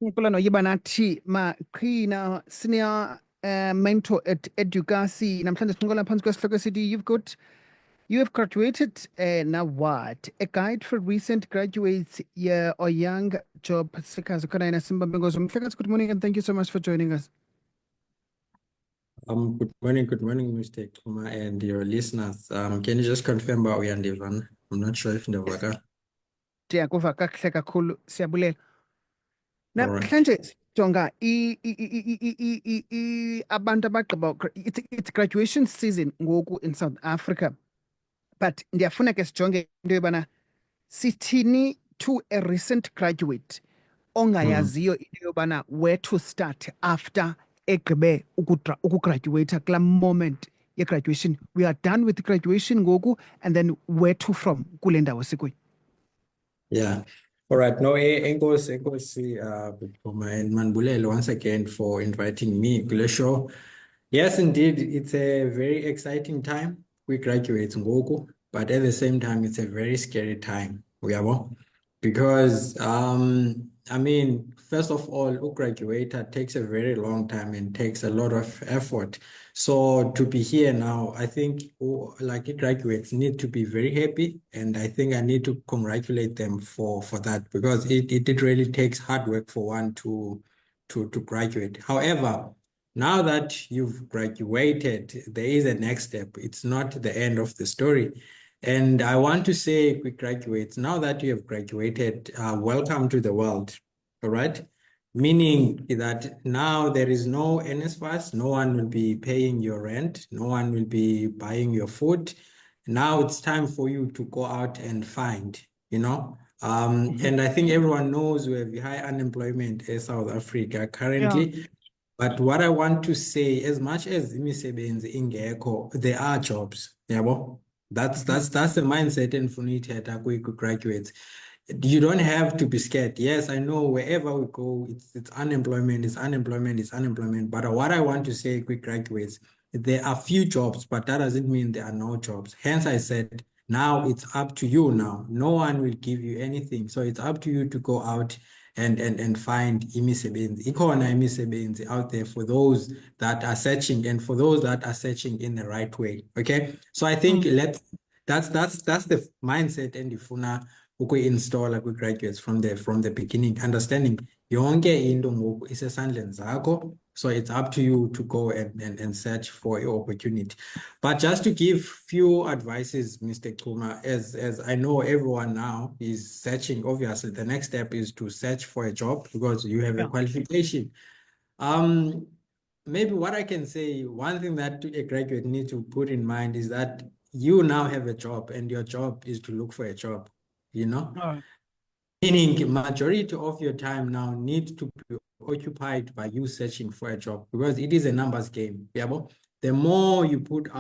Nkulano yibanathi maqhina senior mentor at Edukasi. Namhlanje sinqola phansi kwesihloko esithi you have graduated now what? A guide for recent graduates or young job seekers. Ukhona yena Simba Mbengozo. Mhlekazi, good morning and thank you so much for joining us. Good morning, Mr. Kuma and your listeners. Can you just confirm about Uyandivan? I'm not sure if Ndavaka. Ndiyakuva kakuhle kakhulu, siyabulela. All right. Namhlanje jonga abantu abagqiba it's graduation season ngoku in South Africa. But ndiyafuna ke sijonge into yobana sithini to a recent graduate ongayaziyo into yobana where to start after egqibe ukugraduate kulaa moment ye-graduation. We are done with graduation ngoku, and then where to from kule ndawo sikuyo. Yeah. All right. No, enkosi, Kuma and Manbulelo once again for inviting me to the show. Yes, indeed, it's a very exciting time. We graduate Ngoku, but at the same time, it's a very scary time. Because I mean, first of all, who graduated takes a very long time and takes a lot of effort. So to be here now, I think like graduates need to be very happy, and I think I need to congratulate them for that, because it really takes hard work for one to graduate. However, now that you've graduated, there is a next step. It's not the end of the story. And I want to say, quick graduates, now that you have graduated, welcome to the world, all right? Meaning that now there is no NSFAS, no one will be paying your rent, no one will be buying your food. Now it's time for you to go out and find, And I think everyone knows we have high unemployment in South Africa currently. Yeah. But what I want to say, as much as imisebenzi ingekho, there are jobs. Yabo? That's the mindset and for graduates. You don't have to be scared. Yes, I know wherever we go, it's unemployment, it's unemployment. But what I want to say, quick graduates, there are few jobs, but that doesn't mean there are no jobs. Hence, I said, now it's up to you now. No one will give you anything. So it's up to you to go out and find imisebenzi out there for those that are searching, and for those that are searching in the right way. Okay, so I think that's the mindset and ifuna uku-installa graduates from the beginning, understanding yonke into ngoku isesandleni zakho. So it's up to you to go and search for your opportunity. But just to give few advices, Mr. Kuma, as I know everyone now is searching, obviously the next step is to search for a job because you have a qualification. Maybe what I can say, one thing that a graduate needs to put in mind is that you now have a job and your job is to look for a job, Meaning majority of your time now needs to be occupied by you searching for a job, because it is a numbers game. The more you put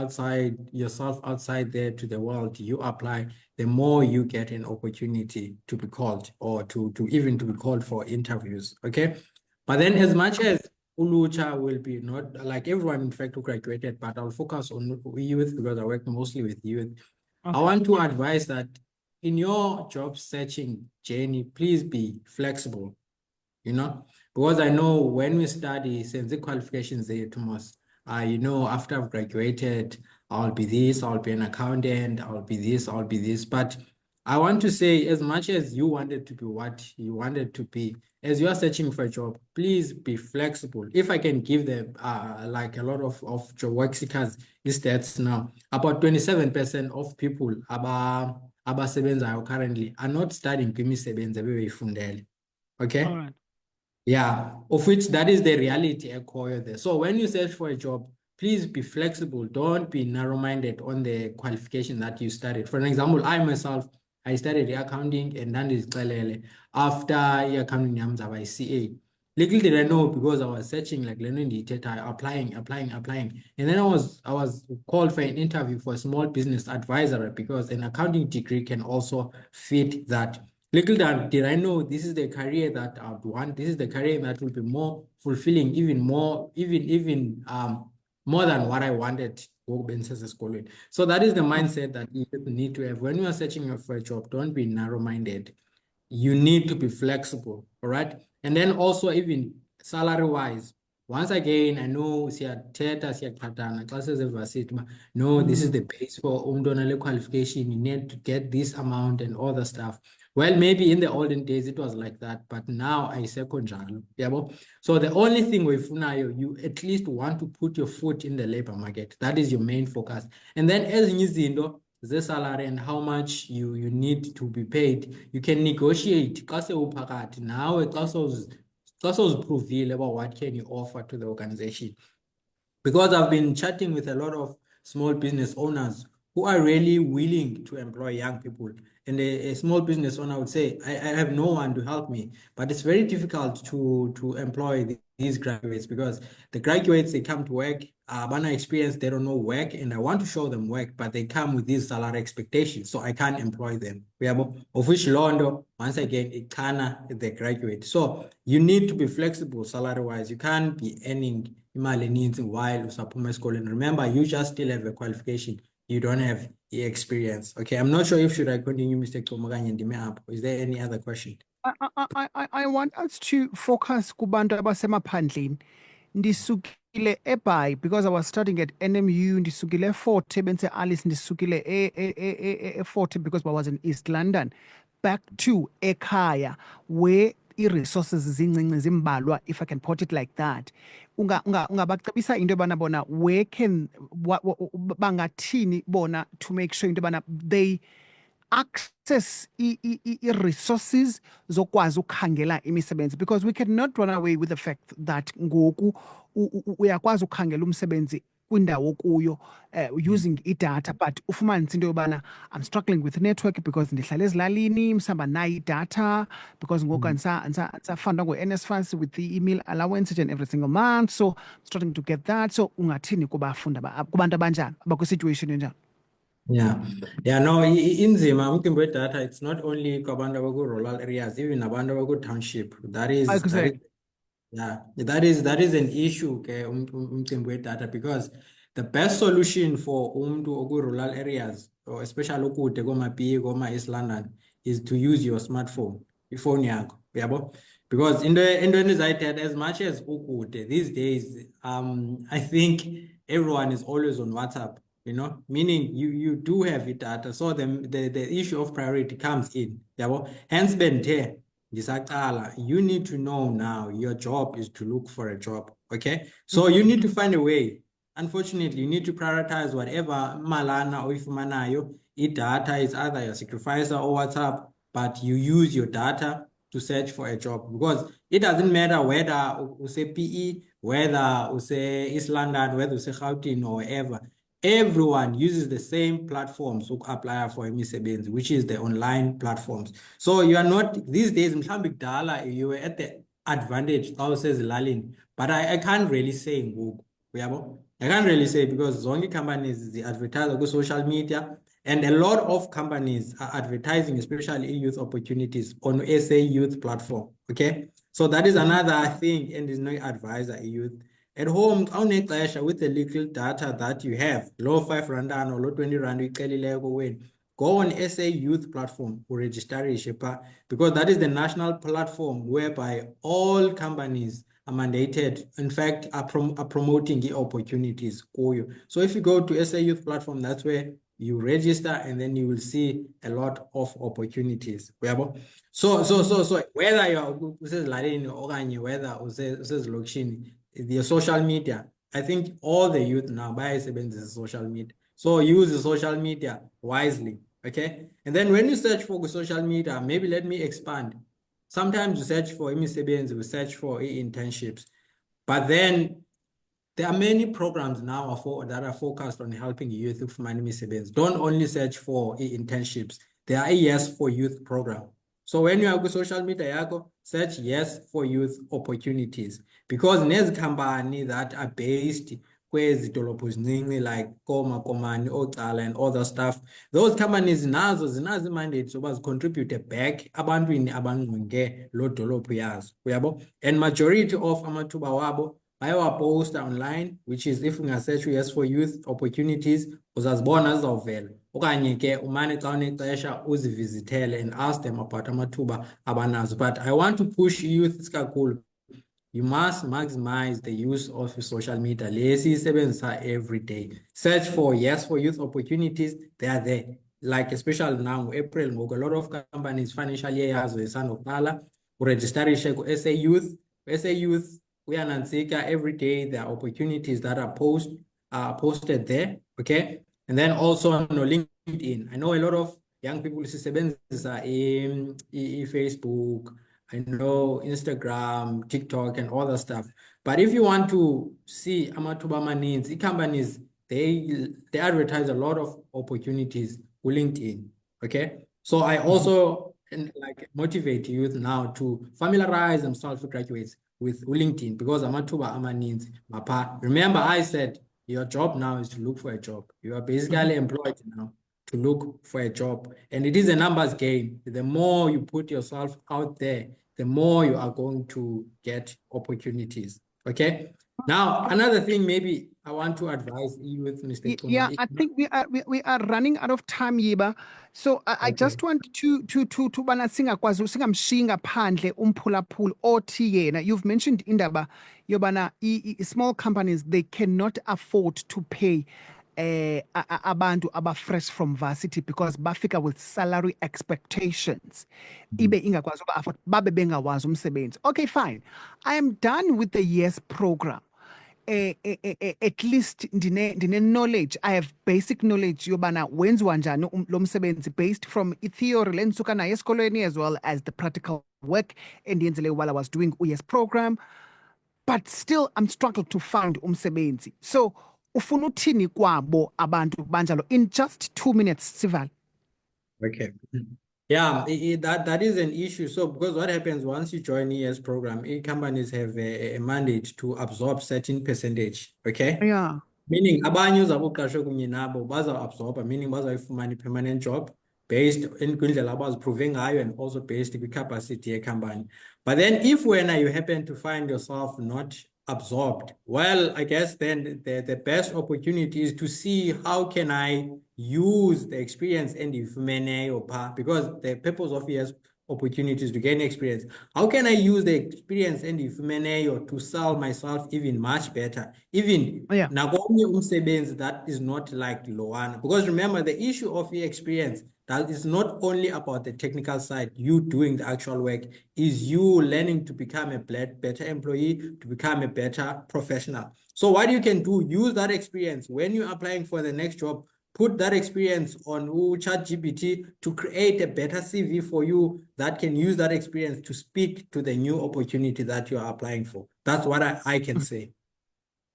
yourself outside there to the world, you apply, the more you get an opportunity to be called, or to even to be called for interviews. Okay. But then as much as Ulucha will be not like everyone, in fact, who graduated, but I'll focus on youth because I work mostly with youth. Okay. I want to advise that in your job searching journey, please be flexible, because I know when we study, since the qualifications there, Thomas, after I've graduated, I'll be this, I'll be an accountant, I'll be this, I'll be this. But I want to say, as much as you wanted to be what you wanted to be, as you are searching for a job, please be flexible. If I can give them like a lot of job work seekers stats now, about 27% of people abasebenzayo currently are not studying kwimisebenzi ebebeyifundele. Okay. All right. Yeah, of which that is the reality ekhoyo there. So when you search for a job, please be flexible. Don't be narrow-minded on the qualification that you studied. For an example, I myself, I studied accounting and then after accounting yamza by CA. Little did I know, because I was searching like applying. And then I was called for an interview for a small business advisor, because an accounting degree can also fit that. Little did I know, this is the career that I would want. This is the career that will be more fulfilling, even more than what I wanted. So that is the mindset that you need to have. When you are searching for a job, don't be narrow-minded. You need to be flexible, all right? And then also even salary-wise, once again, I know siyathetha siyaqhathana xa sesevasithi uba no, this is the base for umntu onale qualification, you need to get this amount and all the stuff. Well, maybe in the olden days it was like that, but now ayisekho njalo, yabo. So the only thing oyifunayo, you at least want to put your foot in the labor market. That is your main focus. And then ezinye izinto ze-salary and how much you need to be paid, you can negotiate xa sewuphakathi nawe xa sowuziprovile about what can you offer to the organization. Because I've been chatting with a lot of small business owners who are really willing to employ young people. And a small business owner would say, I have no one to help me, but it's very difficult to employ these graduates because the graduates, they come to work, bana experience, they don't know work, and I want to show them work, but they come with these salary expectations, so I can't employ them. Of which Londo, once again, it can the graduate. So you need to be flexible salary-wise. You can't be earning imali eninzi while usaphuma esikoleni. Remember, you just still have a qualification. You don't have the experience. Okay, I'm not sure if should I continue, Mr. Komaganye ndime apho. Is there any other question? I want us to focus kubantu abasemaphandleni. Ndisukile eBhayi because I was studying at NMU. Ndisukile eFort bense Alice ndisukile eFort because I was in East London. Back to ekhaya where i-resources zincinci zimbalwa, if I can put it like that. Ungabacebisa into yobana bona where can bangathini bona to make sure into yobana they access i-resources zokwazi ukukhangela imisebenzi, because we cannot run away with the fact that ngoku uyakwazi ukukhangela umsebenzi kwindawo kuyo using idatha, but ufumanise into yobana I'm struggling with network because ndihlala ezilalini, msamba nayo idatha because ngoku andisafundwa ngo-NSFAS with the email allowance and every single month, so I'm struggling to get that. So ungathini kubantu abanjani abakwisituation enjalo? Yeah, no, inzima umcimbi wedatha, it's not only kwabantu abaku-rural areas, even abantu abaku-township. That is an issue ke umcimbi wedatha, because the best solution for umntu oku-rural areas, or especially okude komaPi koma-East London, is to use your smartphone, ifone yakho, yabo. Because into endizayithetha, as much as ukude these days, I think everyone is always on WhatsApp. Meaning you do have it data. So the issue of priority comes in. Hence, you need to know now your job is to look for a job. Okay. So you need to find a way. Unfortunately, you need to prioritize whatever malana or ifumanayo. Data is either your sacrificer or WhatsApp, but you use your data to search for a job, because it doesn't matter whether you say PE, whether you say East London, whether you say Gauteng or wherever. Everyone uses the same platforms to apply for imisebenzi, which is the online platforms. So you are not, these days, you were at the advantage, but I can't really say, I can't really say, because only companies, they advertise on social media, and a lot of companies are advertising, especially youth opportunities on SA Youth platform. Okay, so that is another thing, and there's no advisor youth. At home, with the little data that you have, low 5 rand or low 20 rand, go on SA Youth platform or register, because that is the national platform whereby all companies are mandated, in fact, are promoting the opportunities for you. So if you go to SA Youth platform, that's where you register, and then you will see a lot of opportunities. So whether you're whether the social media, I think all the youth now buy the social media. So use the social media wisely. Okay. And then when you search for social media, maybe let me expand. Sometimes you search for imisebenzi, we search for internships, but then there are many programs now that are focused on helping youth to find imisebenzi. Don't only search for internships. There are Yes for Youth program. So when you have social media, search Yes for Youth opportunities, because there's company that are based like Komani, Ocala, and other stuff. Those companies nazo zinazi mandate so contribute back abantwini abangunge lo dolophu yazo. And majority of amathuba wabo bayawaposta online, which is if ungasearch yes for youth opportunities, uzazibona zizawuvela. Okanye ke umane xa unexesha uzivizithele and ask them about amathuba abanazo. But I want to push youth iskakhulu. You must maximize the use of social media. Lesi sebenzisa every day. Search for yes for youth opportunities. They are there. Like especially now, April, a lot of companies financial year yazo isandoqala uregisterishe ku-SA Youth. SA Youth uyanantsika every day. There are opportunities that are posted there. Okay, and then also no LinkedIn. I know a lot of young people sisebenzisa Facebook. I know Instagram, TikTok, and all that stuff. But if you want to see amathuba amaninzi, companies they advertise a lot of opportunities with LinkedIn. Okay, so I also like motivate youth now to familiarize themselves with graduates with LinkedIn because amathuba amaninzi mapha. Remember, I said your job now is to look for a job. You are basically employed now to look for a job. And it is a numbers game. The more you put yourself out there, the more you are going to get opportunities. Okay. Now, another thing maybe I want to advise you with Mr. Yeah, Xuma. I think we are running out of time, Yiba. So I just want to bana singakwazi singamshiyi ngaphandle umphulaphuli othi yena. You've mentioned indaba yobana small companies, they cannot afford to pay abantu fresh from varsity because bafika with salary expectations. Ibe ingakwazi afford babe bengawazi umsebenzi. Okay, fine. I am done with the YES program. At least ndine knowledge, I have basic knowledge yobana wenziwa njani lo msebenzi based from theory lensuka nayo esikolweni as well as the practical work endiyenzile while I was doing UYES program, but still I'm struggling to find umsebenzi. So ufuna uthini kwabo abantu banjalo in just 2 minutes, Sival? Okay. Yeah, that is an issue. So because what happens once you join ES program, companies have a mandate to absorb certain percentage. Okay. Yeah. Meaning abanye uzaboqashwe kunye nabo baza-absorba, meaning bazoyifumana i-permanent job based kwindlela abaziprove ngayo and also based kwi-capacity yecompany. But then if when you happen to find yourself not absorbed, well, I guess then the best opportunity is to see how can I use the experience and because the purpose of ES opportunities to gain experience. How can I use the experience and to sell myself even much better? Even nakomnye umsebenzi that is not like Loana. Because remember, the issue of the experience that is not only about the technical side, you doing the actual work, is you learning to become a better employee, to become a better professional. So what you can do, use that experience when you're applying for the next job. Put that experience on ChatGPT to create a better CV for you that can use that experience to speak to the new opportunity that you are applying for. That's what I can say.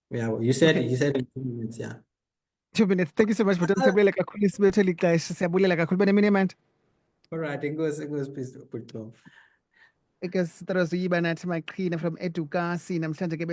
Yeah, you said in 2 minutes, yeah. 2 minutes. Thank you so much for siyabulela kakhulu isibetho lixesha. Siyabulela kakhulu beneminimandi. All right, enkosi please put Because that was Yiba Nathi Maqhina from Educasi namhlanje ke